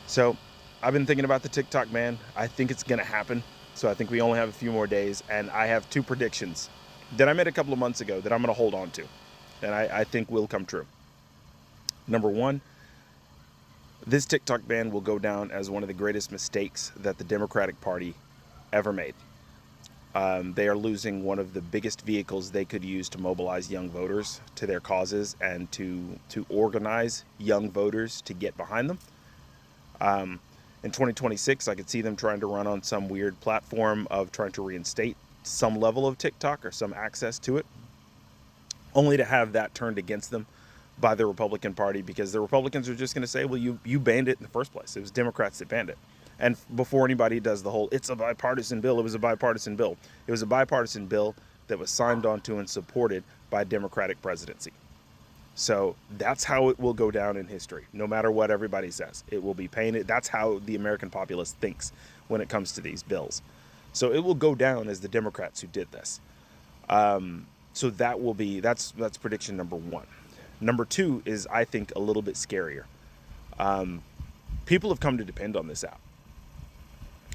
So I've been thinking about the TikTok ban. I think it's going to happen. So I think we only have a few more days. And I have two predictions that I made a couple of months ago that I'm going to hold on to. And I think will come true. Number one, this TikTok ban will go down as one of the greatest mistakes that the Democratic Party ever made. They are losing one of the biggest vehicles they could use to mobilize young voters to their causes and to organize young voters to get behind them. In 2026, I could see them trying to run on some weird platform of trying to reinstate some level of TikTok or some access to it, only to have that turned against them by the Republican Party, because the Republicans are just going to say, well, you banned it in the first place. It was Democrats that banned it. And before anybody does the whole, it's a bipartisan bill, it was a bipartisan bill. It was a bipartisan bill that was signed onto and supported by a Democratic presidency. So that's how it will go down in history. No matter what everybody says, it will be painted. That's how the American populace thinks when it comes to these bills. So it will go down as the Democrats who did this. So that will be that's prediction number one. Number two is, I think, a little bit scarier. People have come to depend on this app,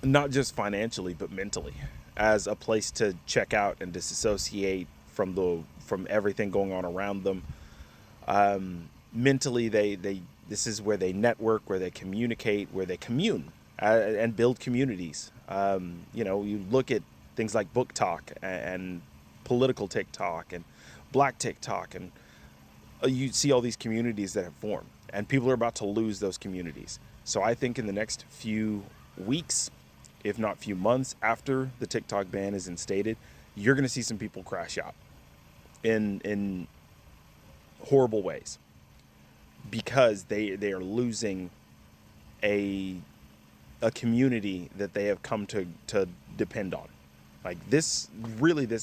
not just financially but mentally, as a place to check out and disassociate from everything going on around them. Mentally, they this is where they network, where they communicate, where they commune, and build communities. You look at things like book talk and political TikTok and black TikTok, and you see all these communities that have formed, and people are about to lose those communities. So I think in the next few weeks, if not few months after the TikTok ban is instated, you're going to see some people crash out in horrible ways, because they are losing a community that they have come to depend on. Like this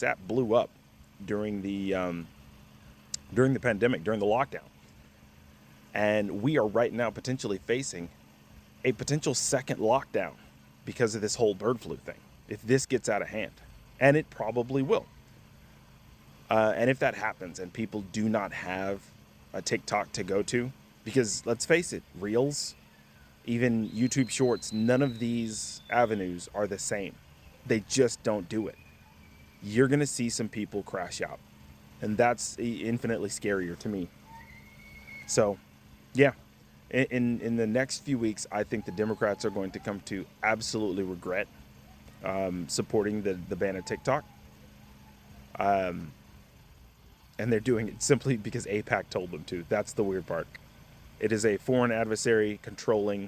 app blew up during the pandemic, during the lockdown, and we are right now potentially facing a potential second lockdown because of this whole bird flu thing, if this gets out of hand, and it probably will. And if that happens and people do not have a TikTok to go to, because let's face it, Reels, even YouTube Shorts, none of these avenues are the same. They just don't do it. You're going to see some people crash out. And that's infinitely scarier to me. So, yeah, in the next few weeks, I think the Democrats are going to come to absolutely regret supporting the ban of TikTok. And they're doing it simply because AIPAC told them to. That's the weird part. It is a foreign adversary controlling